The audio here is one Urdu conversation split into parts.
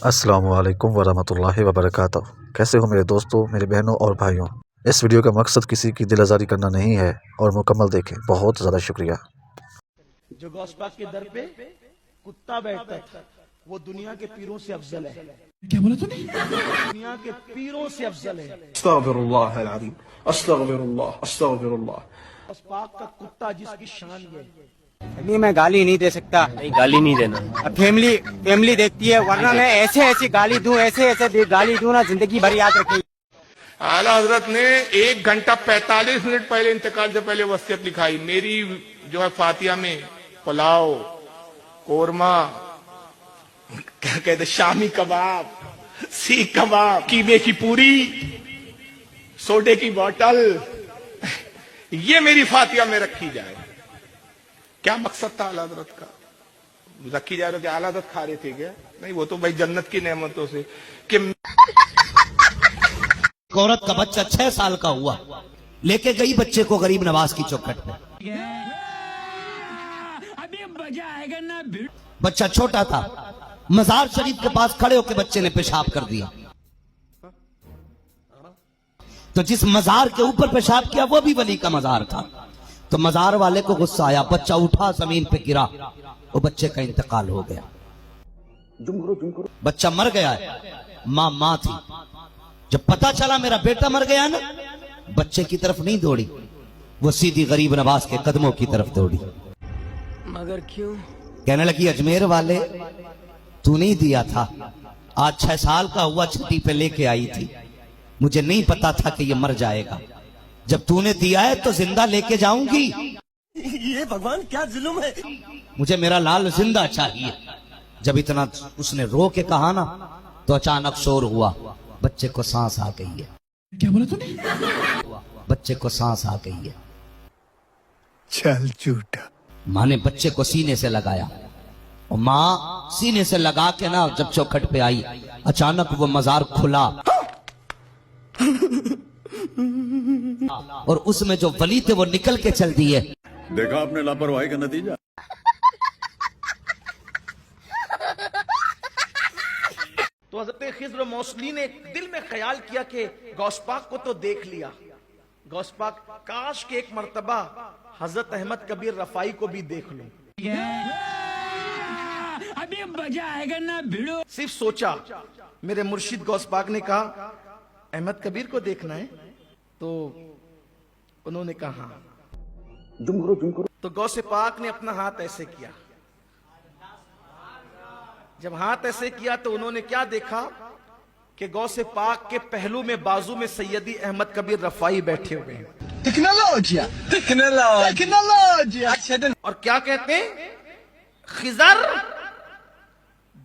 السلام علیکم ورحمۃ اللہ وبرکاتہ۔ کیسے ہو میرے دوستوں، میرے بہنوں اور بھائیوں؟ اس ویڈیو کا مقصد کسی کی دل آزاری کرنا نہیں ہے اور مکمل دیکھیں۔ بہت زیادہ شکریہ۔ جو غوث پاک کے در پہ کتا بیٹھتا تھا وہ دنیا کے پیروں سے افضل ہے۔ کیا بولا تو نے؟ دنیا کے پیروں سے افضل ہے۔ استغفر اللہ العظیم، استغفر اللہ، استغفر اللہ۔ غوث پاک کا کتا جس کی شان یہ نہیں، میں گالی نہیں دے سکتا۔ نہیں، گالی نہیں دینا۔ اب فیملی دیکھتی ہے، ورنہ میں ایسے گالی دوں، ایسے گالی دوں نا، زندگی بھر یاد رکھے۔ اعلیٰ حضرت نے 1 گھنٹہ 45 منٹ پہلے انتقال سے پہلے وصیت لکھائی، میری جو ہے فاتحہ میں پلاؤ، قورمہ، کیا کہتے شامی کباب، سیخ کباب، قیمے کی پوری، سوڈے کی بوتل، یہ میری فاتحہ میں رکھی جائے۔ کیا مقصد تھا اعلیٰ حضرت کا؟ رکھی جائے کہ اعلیٰ حضرت کھا رہے تھے کیا؟ نہیں، وہ تو بھائی جنت کی نعمتوں سے کہ عورت کا بچہ 6 سال کا ہوا، لے کے گئی بچے کو غریب نواز کی چوکھٹ پہ۔ بچہ چھوٹا تھا، مزار شریف کے پاس کھڑے ہو کے بچے نے پیشاب کر دیا۔ تو جس مزار کے اوپر پیشاب کیا وہ بھی ولی کا مزار تھا، تو مزار والے کو غصہ آیا، بچہ اٹھا زمین پہ گرا، وہ بچے کا انتقال ہو گیا۔ بچہ مر گیا ہے، ماں تھی۔ جب پتا چلا میرا بیٹا مر گیا نا، بچے کی طرف نہیں دوڑی، وہ سیدھی غریب نواز کے قدموں کی طرف دوڑی۔ مگر کیوں؟ کہنے لگی، اجمیر والے تو نہیں دیا تھا، آج 6 سال کا ہوا چھٹی پہ لے کے آئی تھی، مجھے نہیں پتا تھا کہ یہ مر جائے گا، جب تو نے دیا ہے تو زندہ لے کے جاؤں گی۔ یہ بھگوان کیا ظلم ہے! مجھے میرا لال زندہ چاہیے۔ جب اتنا اس نے رو کے کہا نا تو اچانک شور ہوا، بچے کو سانس آ گئی ہے۔ کیا بولا تو نے؟ بچے کو سانس آ گئی ہے۔ چل جھوٹا۔ ماں نے بچے کو سینے سے لگایا، اور ماں سینے سے لگا کے نا جب چوکھٹ پہ آئی، اچانک وہ مزار کھلا، اور اس میں جو ولی تھے وہ نکل کے چل دیے۔ دیکھا آپ نے لاپرواہی کا نتیجہ۔ تو حضرت خضر و موصلی نے دل میں خیال کیا کہ غوث پاک کو تو دیکھ لیا، غوث پاک کاش کہ ایک مرتبہ حضرت احمد کبیر رفائی کو بھی دیکھ لوں۔ ابھی بجا آئے گا نا بھیڑو۔ صرف سوچا، میرے مرشد غوث پاک نے کہا احمد کبیر کو دیکھنا ہے؟ تو انہوں نے کہا ہاں۔ تو غوث پاک نے اپنا ہاتھ ایسے کیا، جب ہاتھ ایسے کیا تو انہوں نے کیا دیکھا کہ غوث پاک کے پہلو میں بازو میں سیدی احمد کبیر رفائی بیٹھے ہوئے ہیں، اور کیا کہتے ہیں، خضر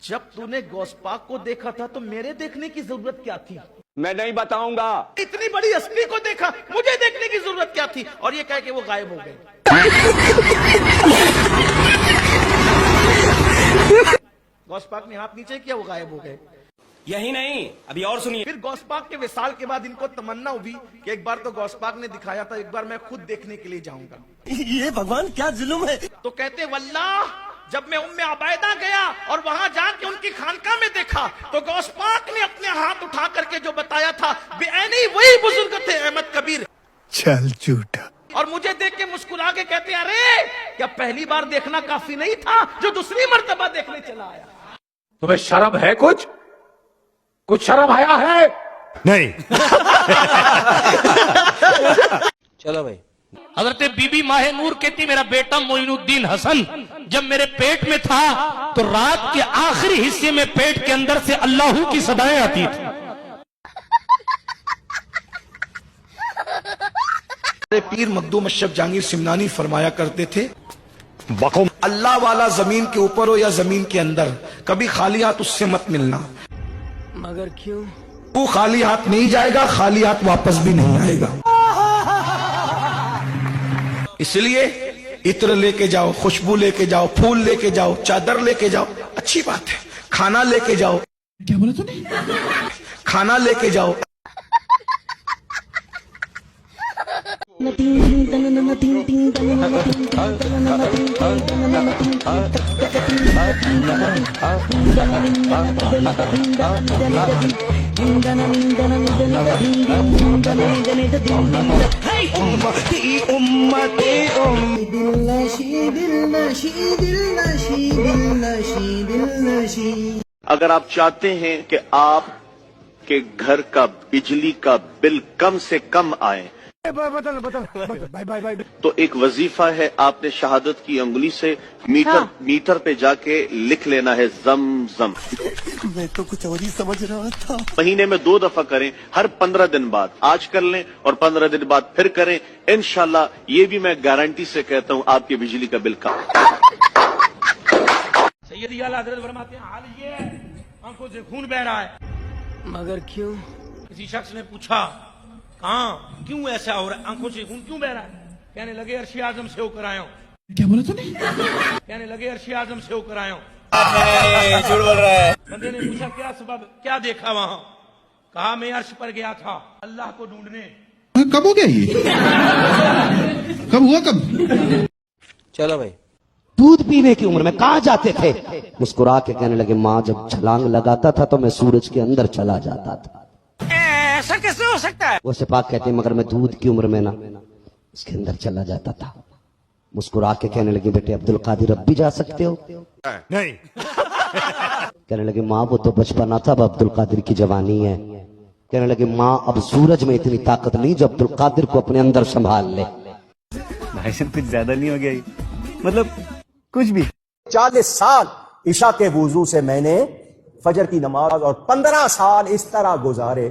جب تو نے غوث پاک کو دیکھا تھا تو میرے دیکھنے کی ضرورت کیا تھی؟ میں نہیں بتاؤں گا۔ اتنی بڑی ہستی کو دیکھا، مجھے دیکھنے کی ضرورت کیا تھی؟ اور یہ کہہ کہ وہ غائب ہو گئے۔ غوث پاک نے ہاتھ نیچے کیا، وہ غائب ہو گئے۔ یہی نہیں، ابھی اور سنیے۔ پھر غوث پاک کے وصال کے بعد ان کو تمنا ہوئی کہ ایک بار تو غوث پاک نے دکھایا تھا، ایک بار میں خود دیکھنے کے لیے جاؤں گا۔ یہ بھگوان کیا ظلم ہے! تو کہتے واللہ جب میں ام عبیدہ گیا اور وہاں جا کے ان کی خانقاہ میں دیکھا تو غوث پاک نے اپنے ہاتھ اٹھا کر کے جو بتایا تھا بعینی وہی بزرگ تھے احمد کبیر۔ چل جھوٹا۔ اور مجھے دیکھ کے مسکرا کے کہتے ارے کیا پہلی بار دیکھنا کافی نہیں تھا جو دوسری مرتبہ دیکھنے چلا آیا؟ تمہیں شرم ہے؟ کچھ شرم آیا ہے؟ نہیں۔ چلو بھائی۔ حضرت بی بی ماہ نور کہتی میرا بیٹا معین الدین حسن جب میرے پیٹ میں تھا تو رات کے آخری حصے میں پیٹ کے اندر سے اللہ کی صدائیں آتی تھی۔ پیر مخدوم اشرف جہانگیر سمنانی فرمایا کرتے تھے، اللہ والا زمین کے اوپر ہو یا زمین کے اندر، کبھی خالی ہاتھ اس سے مت ملنا۔ مگر کیوں؟ وہ خالی ہاتھ نہیں جائے گا، خالی ہاتھ واپس بھی نہیں آئے گا۔ اس لیے عطر لے کے جاؤ، خوشبو لے کے جاؤ، پھول لے کے جاؤ، چادر لے کے جاؤ، اچھی بات ہے۔ کھانا لے کے جاؤ، کیا بولا تو نے؟ کھانا لے کے جاؤ۔ اگر آپ چاہتے ہیں کہ آپ کے گھر کا بجلی کا بل کم سے کم آئے تو ایک وظیفہ ہے، آپ نے شہادت کی انگلی سے میٹر پہ جا کے لکھ لینا ہے زم زم. میں تو کچھ اور ہی سمجھ رہا تھا. مہینے میں 2 دفعہ کریں، ہر 15 دن بعد. آج کر لیں اور 15 دن بعد پھر کریں، انشاءاللہ یہ بھی میں گارنٹی سے کہتا ہوں آپ کی بجلی کا بل کم. سیدی اعلیٰ حضرت فرماتے ہیں حال یہ ہے آنکھوں سے خون بہ رہا ہے. مگر کیوں؟ کسی شخص نے پوچھا کہاں کیوں ایسا ہو رہا ہے، آنکھوں سے خون کیوں بہ رہا ہے؟ کہنے لگے عرش اعظم سے ہو کر آیا ہوں. کیا بولا تو نے؟ کہنے لگے عرش اعظم سے ہو کر آیا ہوں. جھوٹ بول رہا ہے. بندے نے پوچھا کیا سبب، کیا دیکھا وہاں؟ کہا میں عرش پر گیا تھا اللہ کو ڈھونڈنے. کب ہو گیا یہ؟ کب ہوا کب؟ چلو بھائی. دودھ پینے کی عمر میں کہاں جاتے تھے؟ مسکرا کے کہنے لگے ماں جب چھلانگ لگاتا تھا تو میں سورج کے اندر چلا جاتا تھا. ایسا کیسے ہو سکتا ہے؟ وہ سپاہ کہتے ہیں مگر میں دودھ کی عمر میں نا اس کے اندر چلا جاتا تھا. مسکرا کے کہنے لگے بیٹے عبد القادر اب بھی جا سکتے ہو؟ نہیں. کہنے لگے ماں وہ تو بچپنا تھا، اب عبد القادر کی جوانی ہے. کہنے لگے ماں اب سورج میں اتنی طاقت نہیں جو عبد القادر کو اپنے اندر سنبھال لے. بھائی صاحب کچھ زیادہ نہیں ہو گیا یہ؟ مطلب کچھ بھی. 40 سال عشاء کے وضو سے میں نے فجر کی نماز اور 15 سال اس طرح گزارے.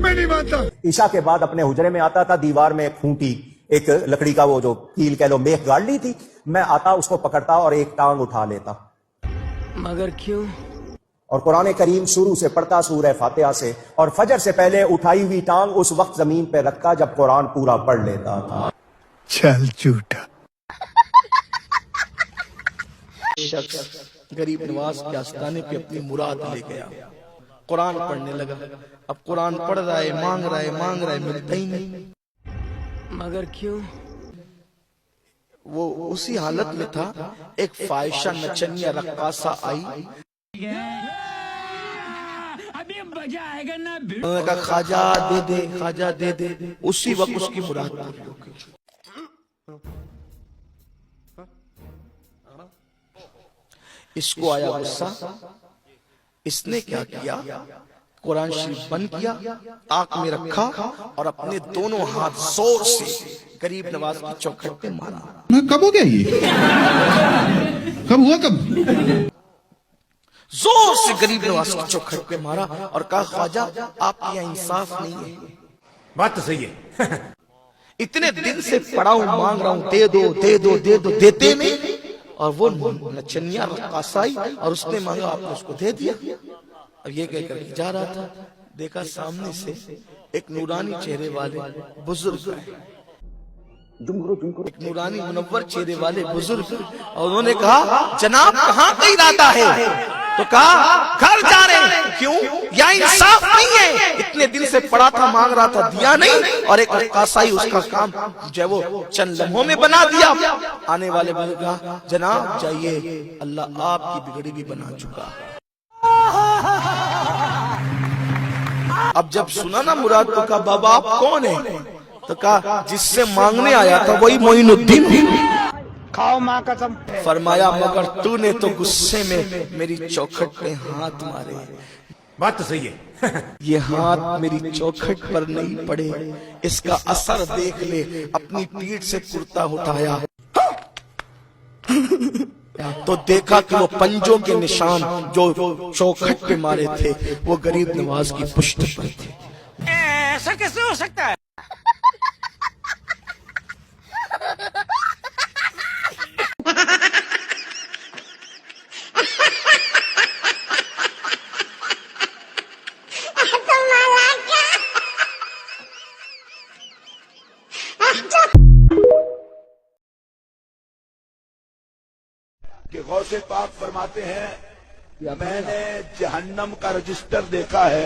میں نہیں مانتا. عشاء کے بعد اپنے حجرے میں آتا تھا، دیوار میں ایک کھونٹی، ایک لکڑی کا وہ جو کیل کہہ لو میخ گاڑ لی تھی، میں آتا اس کو پکڑتا اور ایک ٹانگ اٹھا لیتا. مگر کیوں؟ اور قرآن کریم شروع سے پڑھتا سورہ فاتحہ سے، اور فجر سے پہلے اٹھائی ہوئی ٹانگ اس وقت زمین پہ رکھتا جب قرآن پورا پڑھ لیتا تھا. چل جھوٹا. شخص غریب نواز کے آستانے پہ اپنی مراد لے گیا، قرآن پڑھنے لگا. اب قرآن پڑھ رہا ہے، مانگ رہا ہے، ملتا ہی نہیں. مگر کیوں؟ وہ اسی حالت میں تھا، ایک فاحشہ نچنیا رقاصہ آئی. ابھی مزہ آئے گا نا. انہوں نے کہا خواجہ دے دے، خواجہ دے دے. اسی وقت اس کی مراد پوری ہو گئی. اس کو آیا غصہ، اس نے کیا کیا، قرآن شریف بند کیا، آنکھ میں رکھا اور اپنے دونوں ہاتھ زور سے غریب نواز کی چوکھٹ پہ مارا. کب ہو گیا یہ؟ کب ہوا کب؟ زور سے غریب نواز کی چوکھٹ پہ مارا اور کہا خواجہ آپ کے یہاں انصاف نہیں ہے. بات تو صحیح ہے. اتنے دن سے پڑا ہوں، مانگ رہا ہوں، دے دو دے دو دے دو، دیتے نہیں. اور وہ نچنیا رقاصہ آئی اور اس نے مانگا، آپ نے اس کو دے دیا. اب یہ کہہ کر جا رہا تھا، دیکھا سامنے سے ایک نورانی چہرے والے بزرگ آئے، ایک نورانی منور چہرے والے بزرگ، اور انہوں نے کہا جناب کہاں کا ارادہ ہے؟ تو کہا گھر جا رہے ہیں. کیوں؟ یا انصاف نہیں ہے، اتنے دن سے پڑا تھا، مانگ رہا تھا، دیا نہیں. اور ایک رقاصائی اس کا کام جو ہے وہ چند لمحوں میں بنا دیا. آنے والے نے کہا جناب جائیے، اللہ آپ کی بگڑی بھی بنا چکا. اب جب سنا نا مراد تو کہا بابا آپ کون ہیں؟ تو کہا جس سے مانگنے آیا تھا وہی معین الدین. کھاؤ ماں قسم. فرمایا مگر تو نے تو غصے میں میری چوکھٹ پہ ہاتھ مارے. بات تو صحیح ہے. یہ ہاتھ میری چوکھٹ پر نہیں پڑے، اس کا اثر دیکھ لے. اپنی پیٹھ سے کرتا اٹھایا تو دیکھا کہ وہ پنجوں کے نشان جو چوکھٹ پہ مارے تھے وہ غریب نواز کی پشت پر تھے. ایسا کیسے ہو سکتا ہے؟ کہ غوث پاک فرماتے ہیں کہ میں نے جہنم کا رجسٹر دیکھا ہے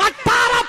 18